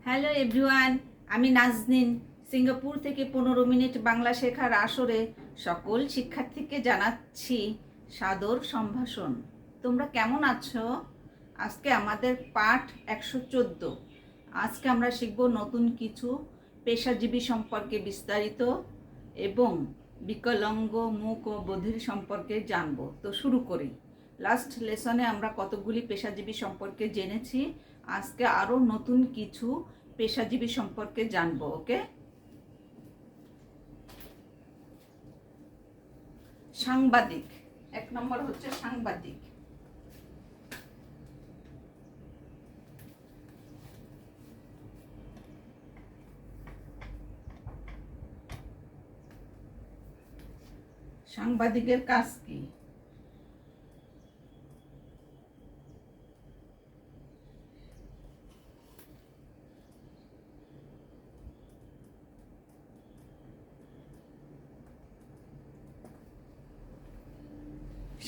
Hello everyone, আমি Naznin Singapore থেকে 15 minute Bangla শেখার আসরে সকল শিক্ষার্থীকে জানাচ্ছি সাদর সম্ভাষণ। তোমরা কেমন আছো? আজকে আমাদের পাঠ 114। আজকে আমরা শিখব নতুন কিছু পেশাজীবী সম্পর্কে বিস্তারিত এবং বিকলাঙ্গ মুক ও বধির সম্পর্কে জানব। তো শুরু করি। লাস্ট লেসনে আমরা কতগুলি পেশাজীবী সম্পর্কে জেনেছি। আজকে আরও নতুন কিছু পেশাজীবী সম্পর্কে জানবো। ওকে, সাংবাদিক। 1 নম্বর হচ্ছে সাংবাদিক। সাংবাদিকের কাজ কি?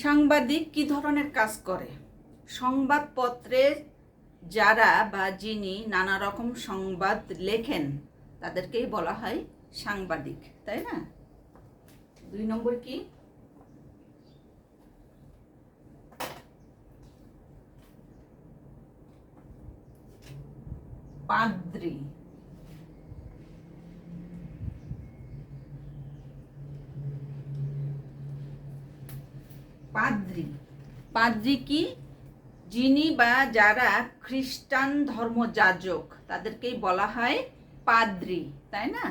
সাংবাদিক কি ধরনের কাজ করে? সংবাদপত্রে যারা বা যিনি নানা রকম সংবাদ লেখেন তাদেরকেই বলা হয় সাংবাদিক, তাই না? 2 নম্বর কি? পাদ্রী। পাদ্রী পাদ্রী কি? যিনি বা যারা খ্রিস্টান ধর্মযাজক তাদেরকেই বলা হয় পাদ্রী, তাই না?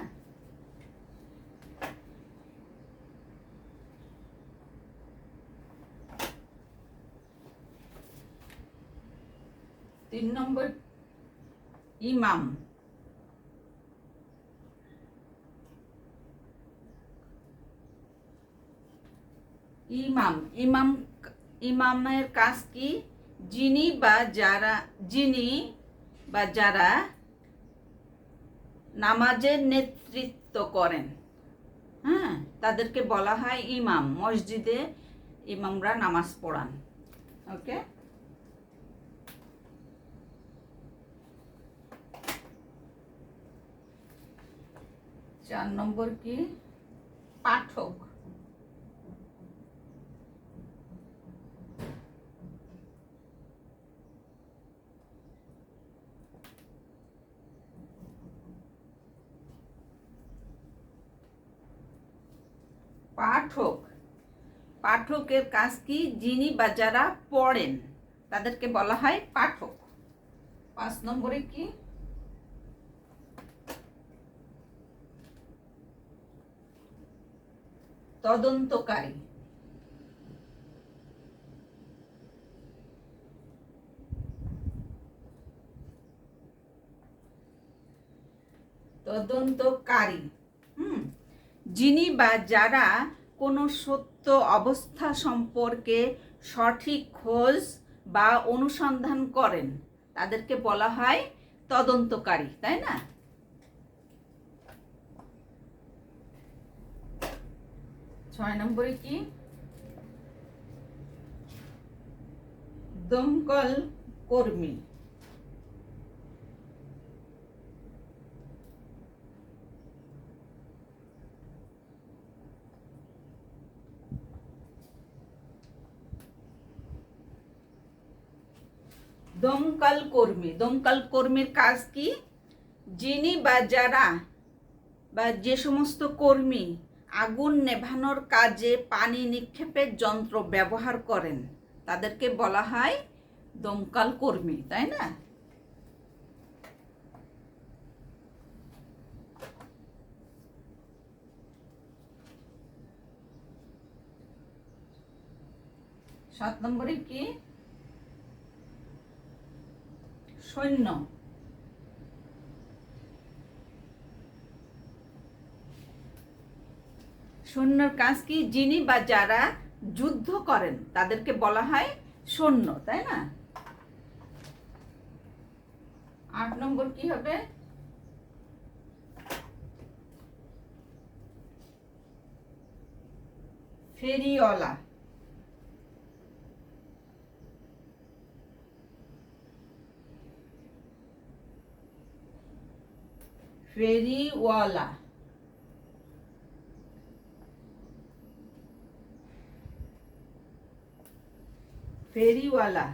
তিন নম্বর ইমাম। ইমাম ইমাম ইমামের কাজ কি? যিনি বা যারা নামাজের নেতৃত্ব করেন, হ্যাঁ, তাদেরকে বলা হয় ইমাম। মসজিদে ইমামরা নামাজ পড়ান। ওকে, 4 নম্বর কি? পাঠক। পাঠকের কাজ কি? যিনি বা যারা পড়েন তাদেরকে বলা হয় পাঠক। 5 নম্বরে কি? তদন্তকারী। যিনি বা যারা কোনো সত্য অবস্থা সম্পর্কে সঠিক খোঁজ বা অনুসন্ধান করেন তাদেরকে বলা হয় তদন্তকারী, তাই না? 6 নম্বরে কি? দমকল কর্মী। দমকল কর্মীর কাজ কি? যিনি বা যারা বা যে সমস্ত কর্মী আগুন নেভানোর কাজে পানি নিক্ষেপের যন্ত্র ব্যবহার করেন তাদেরকে বলা হয় দমকল কর্মী, তাই না? 7 নম্বরে কি? সৈন্য। সৈন্যর কাজ কি? যিনি বা যারা যুদ্ধ করেন তাদেরকে বলা হয় সৈন্য, তাই না? 8 নম্বর কি হবে? ফেরিওয়ালা। ফেরিওয়ালা। ফেরিওয়ালা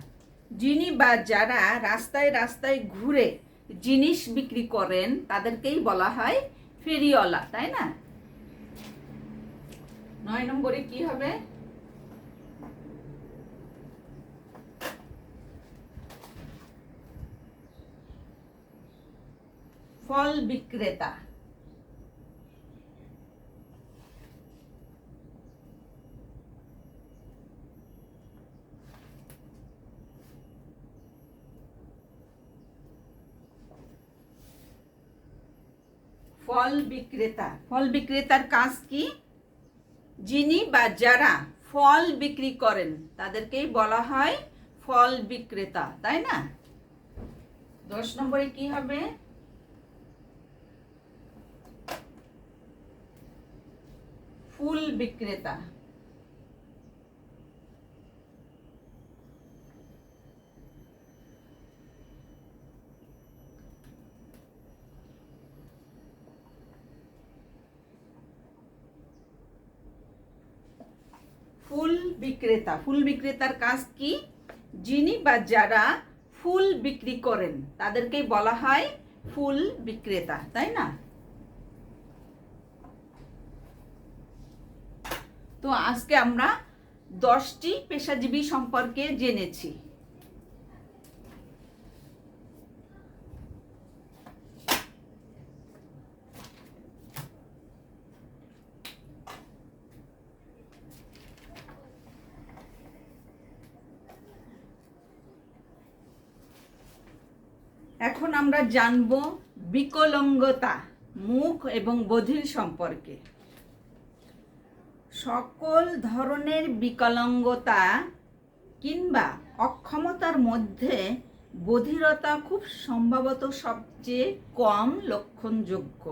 যিনি বা যারা রাস্তায় রাস্তায় ঘুরে জিনিস বিক্রি করেন তাদেরকেই বলা হয় ফেরিওয়ালা, তাই না? 9 নম্বরে কি হবে? ফল বিক্রেতা। ফল বিক্রেতা, ফল বিক্রেতার কাজ কি? যিনি বা যারা ফল বিক্রি করেন তাদেরকেই বলা হয় ফল বিক্রেতা, তাই না? 10 নম্বরে কি হবে? ফুল বিক্রেতা। ফুল বিক্রেতা, ফুল বিক্রেতার কাজ কি? যিনি বা যারা ফুল বিক্রি করেন তাদেরকেই বলা হয় ফুল বিক্রেতা, তাই না? তো আজকে আমরা 10টি পেশাজীবী সম্পর্কে জেনেছি। এখন আমরা জানব বিকলাঙ্গতা, মুখ এবং বধির সম্পর্কে। সকল ধরনের বিকলাঙ্গতা কিংবা অক্ষমতার মধ্যে বধিরতা খুব সম্ভবত সবচেয়ে কম লক্ষণযোগ্য।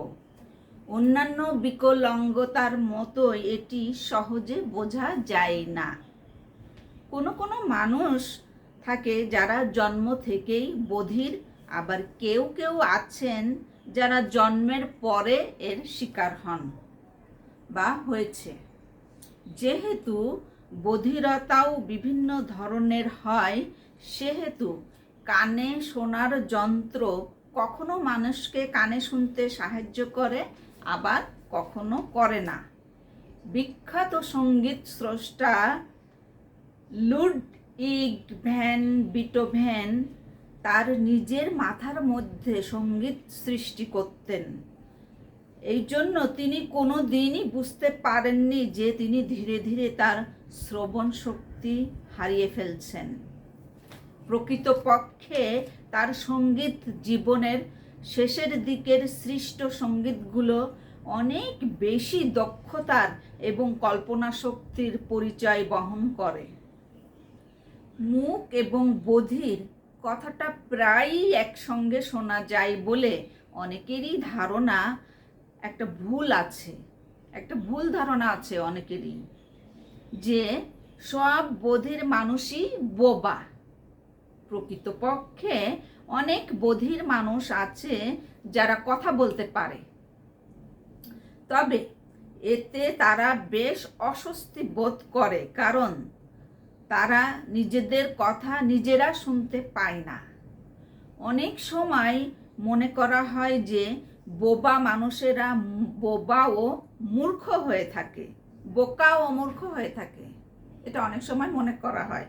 অন্যান্য বিকলাঙ্গতার মতো এটি সহজে বোঝা যায় না। কোনো কোনো মানুষ থাকে যারা জন্ম থেকেই বধির, আবার কেউ কেউ আছেন যারা জন্মের পরে এর শিকার হন বা হয়েছে। যেহেতু বধিরতাও বিভিন্ন ধরনের হয়, সেহেতু কানে শোনার যন্ত্র কখনো মানুষকে কানে শুনতে সাহায্য করে, আবার কখনো করে না। বিখ্যাত সঙ্গীত স্রষ্টা লুডউইগ ভ্যান বিটোভেন তার নিজের মাথার মধ্যে সঙ্গীত সৃষ্টি করতেন। এই জন্য তিনি কোনো দিনই বুঝতে পারেননি যে তিনি ধীরে ধীরে তার শ্রবণ শক্তি হারিয়ে ফেলছেন। প্রকৃতপক্ষে তার সঙ্গীত জীবনের শেষের দিকের সৃষ্ট সঙ্গীতগুলো অনেক বেশি দক্ষতার এবং কল্পনা শক্তির পরিচয় বহন করে। মুক এবং বধির কথাটা প্রায়ই একসঙ্গে শোনা যায় বলে অনেকেরই ধারণা, একটা ভুল ধারণা আছে অনেকেরই, যে সব বধির মানুষই বোবা। প্রকৃতপক্ষে অনেক বধির মানুষ আছে যারা কথা বলতে পারে, তবে এতে তারা বেশ অস্বস্তি বোধ করে, কারণ তারা নিজেদের কথা নিজেরা শুনতে পায় না। অনেক সময় মনে করা হয় যে বোকা ও মূর্খ হয়ে থাকে। এটা অনেক সময় মনে করা হয়।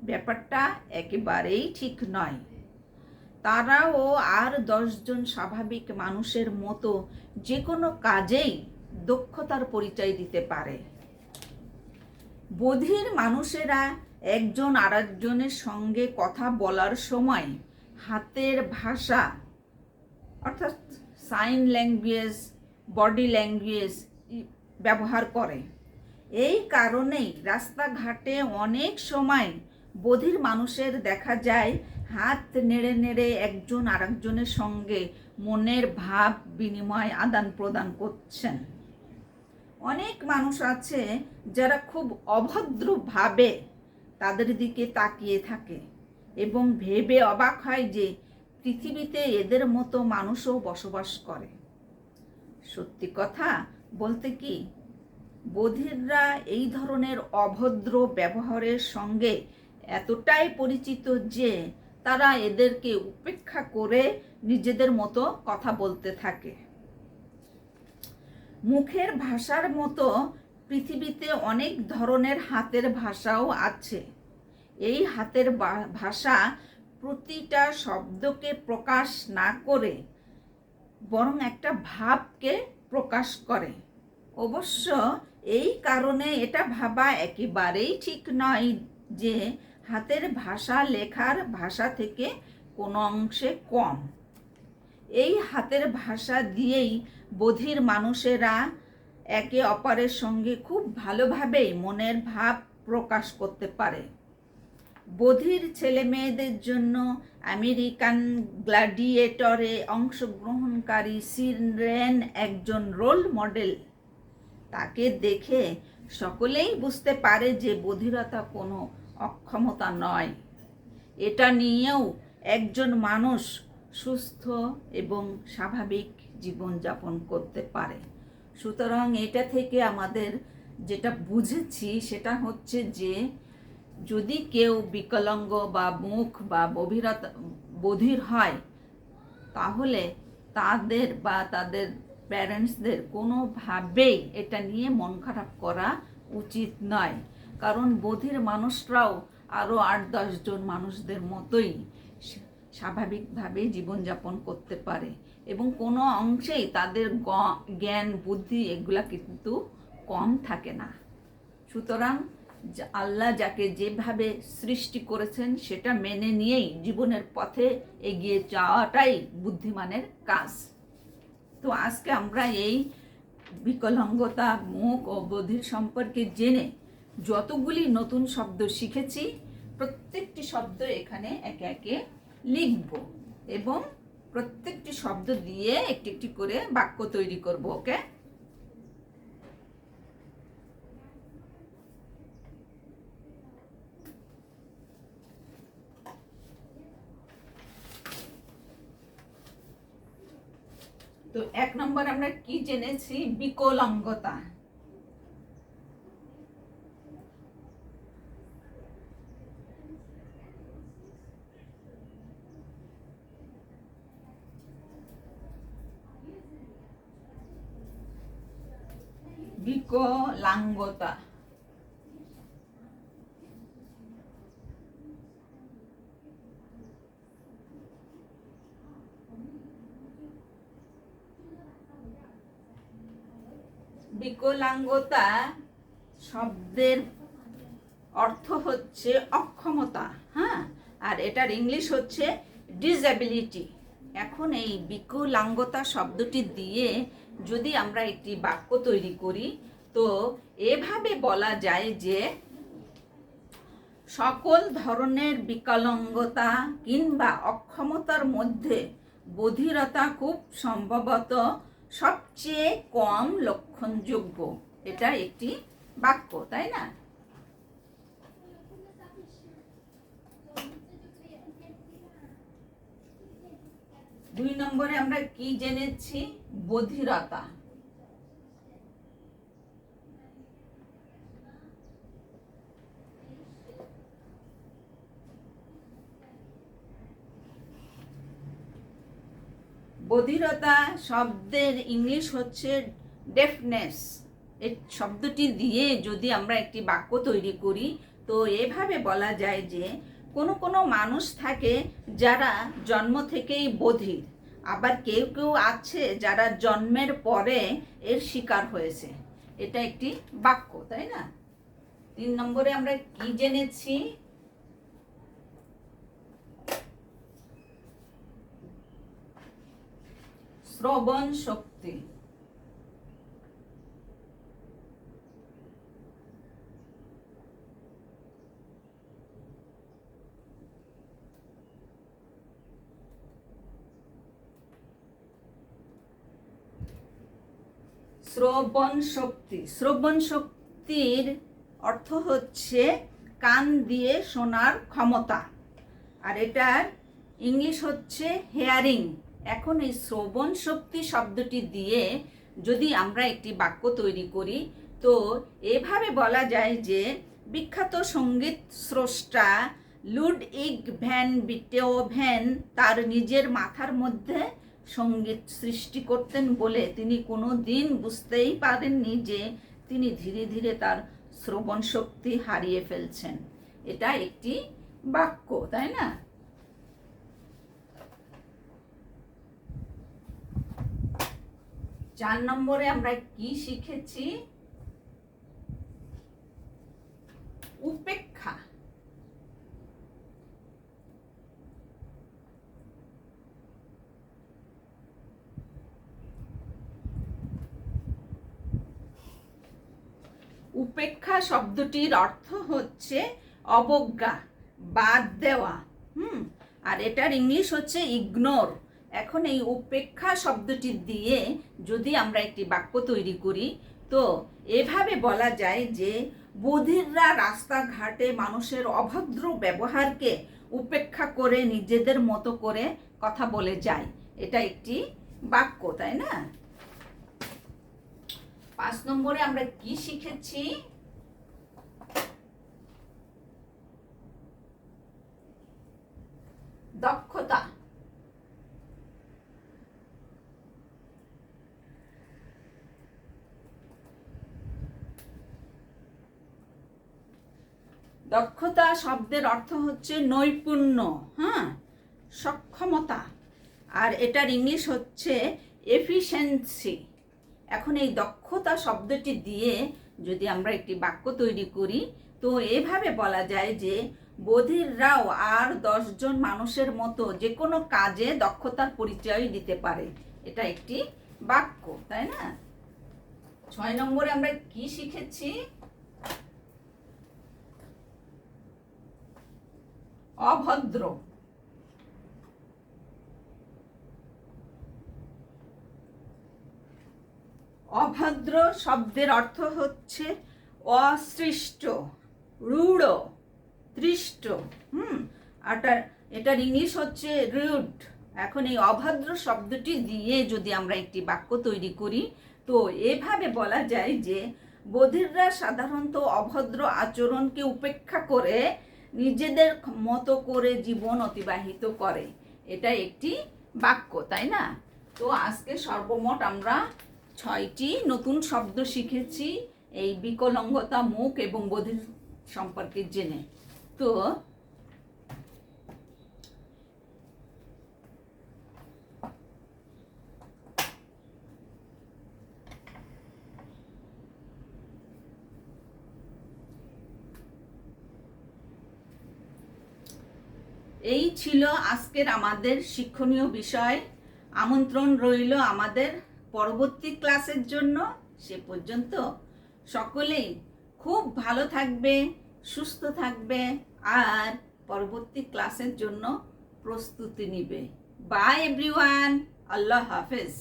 ব্যাপারটা একেবারেই ঠিক নয়। তারাও আর 10 জন স্বাভাবিক মানুষের মতো যে কোনো কাজেই দক্ষতার পরিচয় দিতে পারে। বধির মানুষেরা একজন আরেকজনের সঙ্গে কথা বলার সময় হাতের ভাষা অর্থাৎ সাইন ল্যাঙ্গুয়েজ, বডি ল্যাঙ্গুয়েজ ব্যবহার করে। এই কারণেই রাস্তাঘাটে অনেক সময় বধির মানুষের দেখা যায় হাত নেড়ে নেড়ে একজন আরেকজনের সঙ্গে মনের ভাব বিনিময় আদান প্রদান করছেন। অনেক মানুষ আছে যারা খুব অভদ্রভাবে তাদের দিকে তাকিয়ে থাকে এবং ভেবে অবাক হয় যে পৃথিবীতে এদের মতো মানুষও বসবাস করে। সত্যি কথা বলতে কি, বধিররা এই ধরনের অভদ্র ব্যবহারের সঙ্গে এতটাই পরিচিত যে তারা এদেরকে উপেক্ষা করে নিজেদের মতো কথা বলতে থাকে। মুখের ভাষার মতো পৃথিবীতে অনেক ধরনের হাতের ভাষাও আছে। এই হাতের ভাষা প্রতিটা শব্দকে প্রকাশ না করে বরং একটা ভাবকে প্রকাশ করে। অবশ্য এই কারণে এটা ভাবা একেবারেই ঠিক নয় যে হাতের ভাষা লেখার ভাষা থেকে কোনো অংশে কম। এই হাতের ভাষা দিয়েই বধির মানুষেরা একে অপরের সঙ্গে খুব ভালোভাবেই মনের ভাব প্রকাশ করতে পারে। বধির ছেলে মেয়েদের জন্য আমেরিকান গ্ল্যাডিয়েটরে অংশগ্রহণকারী সিরেন একজন রোল মডেল। তাকে দেখে সকলেই বুঝতে পারে যে বধিরতা কোনো অক্ষমতা নয়। এটা নিয়েও একজন মানুষ সুস্থ এবং স্বাভাবিক জীবনযাপন করতে পারে। সুতরাং এটা থেকে আমাদের যেটা বুঝেছি সেটা হচ্ছে যে যদি কেউ বিকলাঙ্গ বা মুখ বা বধির হয়, তাহলে তাদের বা তাদের প্যারেন্টসদের কোনোভাবেই এটা নিয়ে মন খারাপ করা উচিত নয়। কারণ বধির মানুষরাও আরও 8-10 জন মানুষদের মতোই স্বাভাবিকভাবে জীবনযাপন করতে পারে এবং কোনো অংশেই তাদের জ্ঞান বুদ্ধি এগুলা কিন্তু কম থাকে না। সুতরাং আল্লাহ যাকে যেভাবে সৃষ্টি করেছেন সেটা মেনে নিয়েই জীবনের পথে এগিয়ে যাওয়াটাই বুদ্ধিমানের কাজ। তো আজকে আমরা এই বিকলাঙ্গতা, মুখ ও বধির সম্পর্কে জেনে যতগুলি নতুন শব্দ শিখেছি, প্রত্যেকটি শব্দ এখানে একে একে লিখব এবং প্রত্যেকটি শব্দ দিয়ে একটি একটি করে বাক্য তৈরি করব। ওকে? তো 1 নম্বর আমরা কি জেনেছি? বিকলাঙ্গতা। বিকলাঙ্গতা বিকলাঙ্গতা শব্দের অর্থ হচ্ছে অক্ষমতা, হ্যাঁ, আর এটার ইংলিশ হচ্ছে ডিসএবিলিটি। এখন এই বিকলাঙ্গতা শব্দটি দিয়ে যদি আমরা একটি বাক্য তৈরি করি, তো এভাবে বলা যায় যে সকল ধরনের বিকলাঙ্গতা কিংবা অক্ষমতার মধ্যে বধিরতা খুব সম্ভবত সবচেয়ে কম লক্ষণযোগ্য। এটা একটি বাক্য, তাই না? দুই নম্বরে আমরা কি জেনেছি? বধিরতা। বধিরতা শব্দের ইংলিশ হচ্ছে ডেফনেস। এই শব্দটি দিয়ে যদি আমরা একটি বাক্য তৈরি করি, তো এভাবে বলা যায় যে কোনো কোনো মানুষ থাকে যারা জন্ম থেকেই বধির, আবার কেউ কেউ আছে যারা জন্মের পরে এর শিকার হয়েছে। এটা একটি বাক্য, তাই না? 3 নম্বরে আমরা কি জেনেছি? শ্রবণ শক্তি। শ্রবণ শক্তি, শ্রবণ শক্তির অর্থ হচ্ছে কান দিয়ে শোনার ক্ষমতা। আর এটার ইংলিশ হচ্ছে হেয়ারিং। এখন এই শ্রবণ শক্তি শব্দটি দিয়ে যদি আমরা একটি বাক্য তৈরি করি, তো এভাবে বলা যায় যে বিখ্যাত সঙ্গীত স্রষ্টা লুডউইগ ভ্যান বিটোভেন তার নিজের মাথার মধ্যে সঙ্গীত সৃষ্টি করতেন বলে তিনি কোনো দিন বুঝতেই পারেননি যে তিনি ধীরে ধীরে তার শ্রবণ শক্তি হারিয়ে ফেলছেন। এটা একটি বাক্য, তাই না? 4 নম্বরে আমরা কি শিখেছি? উপেক্ষা। উপেক্ষা শব্দটির অর্থ হচ্ছে অবজ্ঞা, বাদ দেওয়া। আর এটার ইংলিশ হচ্ছে ইগনোর। এখন এই উপেক্ষা শব্দটি দিয়ে যদি আমরা একটি বাক্য তৈরি করি, তো এভাবে বলা যায় যে বধিররা রাস্তাঘাটে মানুষের অভদ্র ব্যবহারকে উপেক্ষা করে নিজেদের মতো করে কথা বলে যায়। এটা একটি বাক্য, তাই না? 5 নম্বরে আমরা কি শিখেছি? দক্ষতা। দক্ষতা শব্দের অর্থ হচ্ছে নৈপুণ্য, সক্ষমতা। আর এটার ইংলিশ হচ্ছে এফিশিয়েন্সি। এখন এই দক্ষতা শব্দটি দিয়ে যদি আমরা একটি বাক্য তৈরি করি, তো এভাবে বলা যায় যে বধিররাও আর 10 জন মানুষের মতো যে কোনো কাজে দক্ষতার পরিচয় দিতে পারে। এটা একটি বাক্য, তাই না? 6 নম্বরে আমরা কি শিখেছি? অভদ্র। অভদ্র শব্দের অর্থ হচ্ছে অসৃষ্ট, রূঢ়, দৃষ্ট। এটার ইংলিশ হচ্ছে রুড। এখন এই অভদ্র শব্দটি দিয়ে যদি আমরা একটি বাক্য তৈরি করি, তো এভাবে বলা যায় যে বধিররা সাধারণত অভদ্র আচরণকে উপেক্ষা করে নিজেদের মতো করে জীবন অতিবাহিত করে। এটা একটি বাক্য, তাই না? তো আজকে সর্বমোট আমরা 6টি নতুন শব্দ শিখেছি এই বিকলাঙ্গতা, মুখ এবং বধির সম্পর্কে জেনে। তো এই ছিল আজকের আমাদের শিক্ষণীয় বিষয়। আমন্ত্রণ রইল আমাদের পরবর্তী ক্লাসের জন্য। সে পর্যন্ত সকলেই খুব ভালো থাকবে, সুস্থ থাকবে আর পরবর্তী ক্লাসের জন্য প্রস্তুতি নিবে। বাই এভরিওয়ান, আল্লাহ হাফেজ।